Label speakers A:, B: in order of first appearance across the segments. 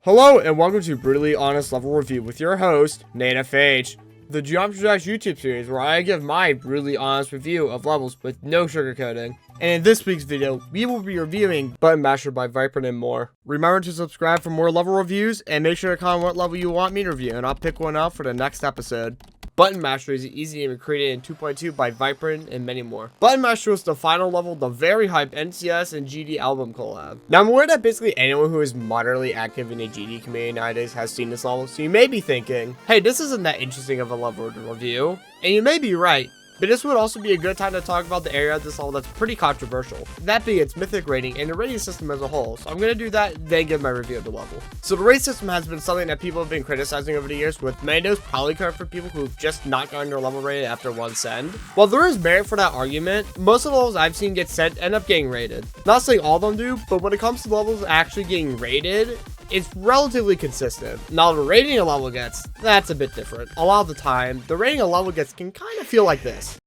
A: Hello and welcome to Brutally Honest Level Review with your host, Nate FH, the Geometry Dash YouTube series where I give my brutally honest review of levels with no sugarcoating. And in this week's video, we will be reviewing Button Masher by Viprin and more. Remember to subscribe for more level reviews and make sure to comment what level you want me to review and I'll pick one out for the next episode. Button Masher is an easy game created in 2.2 by Viprin and many more. Button Masher was the final level of the very hyped NCS and GD album collab. Now I'm aware that basically anyone who is moderately active in the GD community nowadays has seen this level, so you may be thinking, hey, this isn't that interesting of a level to review. And you may be right. But this would also be a good time to talk about the area of this level that's pretty controversial. That being its Mythic rating and the rating system as a whole. So I'm going to do that, then give my review of the level. So the rating system has been something that people have been criticizing over the years, with many of those probably coming from people who've just not gotten their level rated after one send. While there is merit for that argument, most of the levels I've seen get sent end up getting rated. Not saying all of them do, but when it comes to levels actually getting rated, it's relatively consistent. Now the rating a level gets, that's a bit different. A lot of the time, the rating a level gets can kind of feel like this.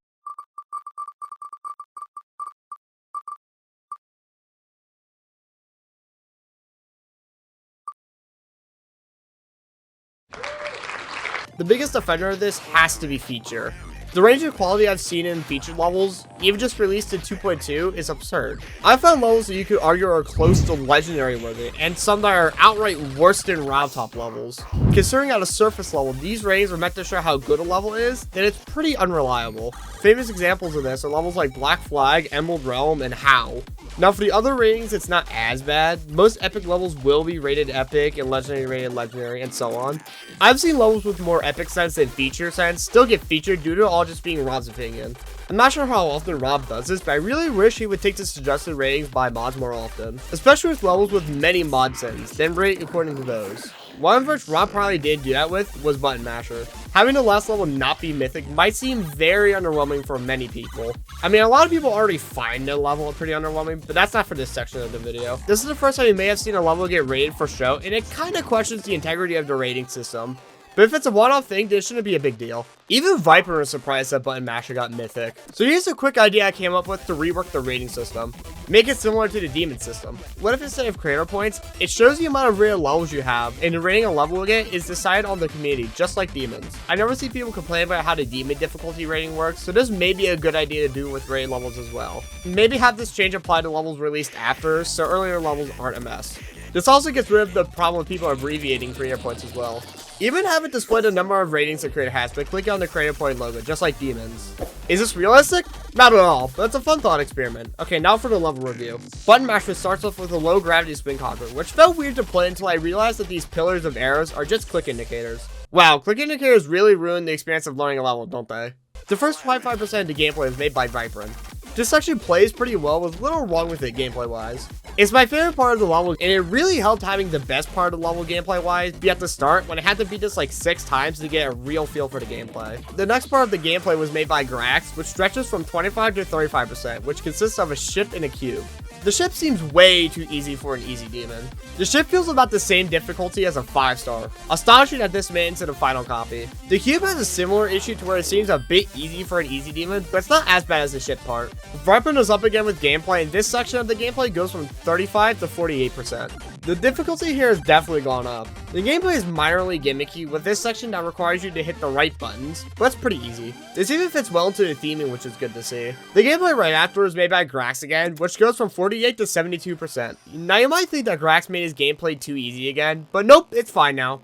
A: The biggest offender of this has to be feature. The range of quality I've seen in featured levels, even just released in 2.2, is absurd. I've found levels that you could argue are close to legendary worthy, and some that are outright worse than round top levels. Considering at a surface level, these ratings are meant to show how good a level is, then it's pretty unreliable. Famous examples of this are levels like Black Flag, Emerald Realm, and How. Now for the other ratings, it's not as bad. Most epic levels will be rated epic and legendary rated legendary and so on. I've seen levels with more epic sense than feature sense still get featured due to all just being Rob's opinion. I'm not sure how often Rob does this, but I really wish he would take the suggested ratings by mods more often. Especially with levels with many mod sends, then rate according to those. One of which Rob probably did do that with was Button Masher. Having the last level not be Mythic might seem very underwhelming for many people. I mean, a lot of people already find the level pretty underwhelming, but that's not for this section of the video. This is the first time you may have seen a level get rated for show, and it kind of questions the integrity of the rating system. But if it's a one-off thing, this shouldn't be a big deal. Even Viprin was surprised that Button Masher got Mythic. So here's a quick idea I came up with to rework the rating system. Make it similar to the demon system. What if instead of creator points, it shows the amount of rated levels you have, and the rating a level will get is decided on the community, just like demons. I never see people complain about how the demon difficulty rating works, so this may be a good idea to do with rated levels as well. Maybe have this change apply to levels released after, so earlier levels aren't a mess. This also gets rid of the problem with people abbreviating creator points as well. Even have it display the number of ratings the creator has by clicking on the creator point logo, just like demons. Is this realistic? Not at all, but it's a fun thought experiment. Okay, now for the level review. Button Masher starts off with a low gravity spin conquer, which felt weird to play until I realized that these pillars of arrows are just click indicators. Wow, click indicators really ruin the experience of learning a level, don't they? The first 25% of the gameplay is made by Viprin. This section plays pretty well with little wrong with it gameplay wise. It's my favorite part of the level, and it really helped having the best part of the level gameplay wise be at the start when I had to beat this like 6 times to get a real feel for the gameplay. The next part of the gameplay was made by Grax, which stretches from 25 to 35%, which consists of a ship and a cube. The ship seems way too easy for an easy demon. The ship feels about the same difficulty as a 5-star. Astonishing that this made into the final copy. The cube has a similar issue to where it seems a bit easy for an easy demon, but it's not as bad as the ship part. Viprin is up again with gameplay, and this section of the gameplay goes from 35 to 48%. The difficulty here has definitely gone up. The gameplay is minorly gimmicky, with this section that requires you to hit the right buttons, but it's pretty easy. This even fits well into the theming, which is good to see. The gameplay right after is made by Grax again, which goes from 48 to 72%. Now you might think that Grax made his gameplay too easy again, but nope, it's fine now.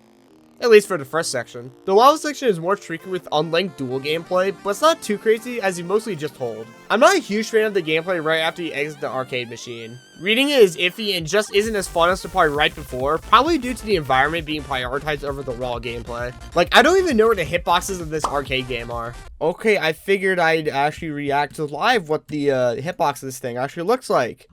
A: At least for the first section. The lava section is more tricky with unlinked dual gameplay, but it's not too crazy as you mostly just hold. I'm not a huge fan of the gameplay right after you exit the arcade machine. Reading it is iffy and just isn't as fun as the part right before, probably due to the environment being prioritized over the raw gameplay. Like, I don't even know where the hitboxes of this arcade game are. Okay, I figured I'd actually react to live what the hitbox of this thing actually looks like.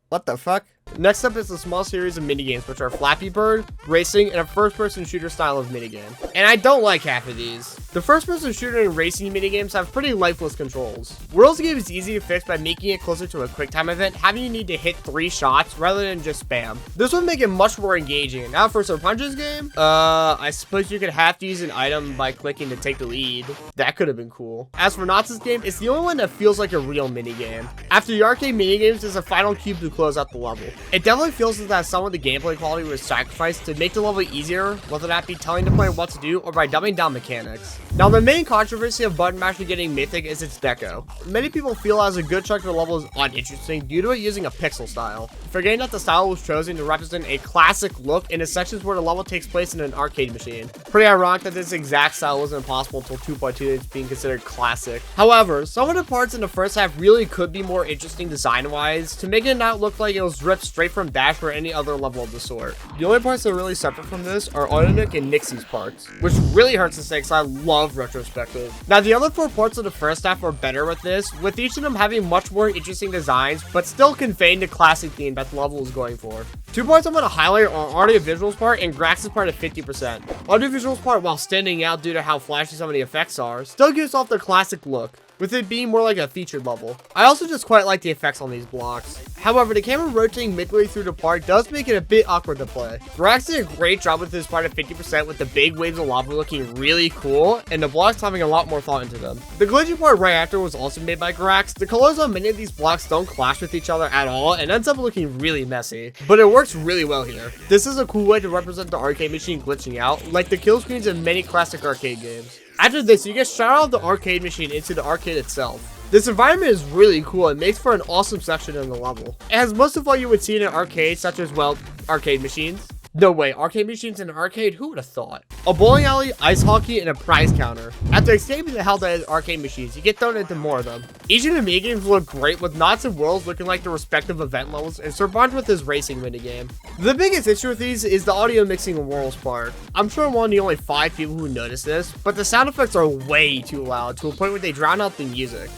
A: What the fuck? Next up is a small series of minigames, which are Flappy Bird, racing, and a first-person shooter style of minigame. And I don't like half of these. The first-person shooter and racing minigames have pretty lifeless controls. Worlds game is easy to fix by making it closer to a QuickTime event, having you need to hit 3 shots rather than just spam. This would make it much more engaging. Now for Sir Punch's game, I suppose you could have to use an item by clicking to take the lead. That could have been cool. As for Knott's game, it's the only one that feels like a real minigame. After the arcade minigames, there's a final cube to close out the level. It definitely feels as that some of the gameplay quality was sacrificed to make the level easier, whether that be telling the player what to do or by dumbing down mechanics. Now, the main controversy of Button Masher getting Mythic is its deco. Many people feel as a good chunk of the level is uninteresting due to it using a pixel style, forgetting that the style was chosen to represent a classic look in the sections where the level takes place in an arcade machine. Pretty ironic that this exact style wasn't possible until 2.2 is being considered classic. However, some of the parts in the first half really could be more interesting design-wise to make it not look like it was ripped straight from Dash or any other level of the sort. The only parts that are really separate from this are Autonic and Nixie's parts, which really hurts to say because I love retrospective. Now, the other 4 parts of the first half are better with this, with each of them having much more interesting designs, but still conveying the classic theme that the level is going for. 2 parts I'm going to highlight are Audio Visuals part and Grax's part at 50%. Audio Visuals part, while standing out due to how flashy some of the effects are, still gives off the classic look, with it being more like a featured level. I also just quite like the effects on these blocks. However, the camera rotating midway through the part does make it a bit awkward to play. Grax did a great job with this part at 50% with the big waves of lava looking really cool, and the blocks having a lot more thought into them. The glitchy part right after was also made by Grax. The colors on many of these blocks don't clash with each other at all, and ends up looking really messy, but it works really well here. This is a cool way to represent the arcade machine glitching out, like the kill screens in many classic arcade games. After this, you get shot out of the arcade machine into the arcade itself. This environment is really cool and makes for an awesome section in the level. It has most of what you would see in an arcade, such as, well, arcade machines. No way, arcade machines in an arcade? Who would have thought? A bowling alley, ice hockey, and a prize counter. After escaping the hell that is arcade machines, you get thrown into more of them. Each of the minigames look great, with Knots and Worlds looking like the respective event levels, and Sir Punch with his racing minigame. The biggest issue with these is the audio mixing in Worlds part. I'm sure I'm one of the only 5 people who notice this, but the sound effects are way too loud, to a point where they drown out the music.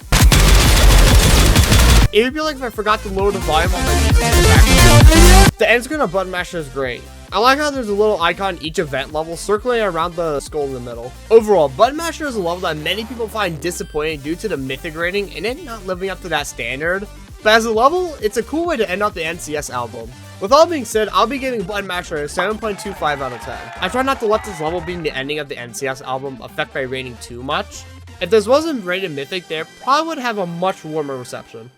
A: It would be like if I forgot to lower the volume on my music in the background. The end screen of Button Masher is great. I like how there's a little icon each event level circling around the skull in the middle. Overall, Button Masher is a level that many people find disappointing due to the Mythic rating and it not living up to that standard. But as a level, it's a cool way to end out the NCS album. With all being said, I'll be giving Button Masher a 7.25 out of 10. I try not to let this level being the ending of the NCS album affect my rating too much. If this wasn't rated Mythic, they probably would have a much warmer reception.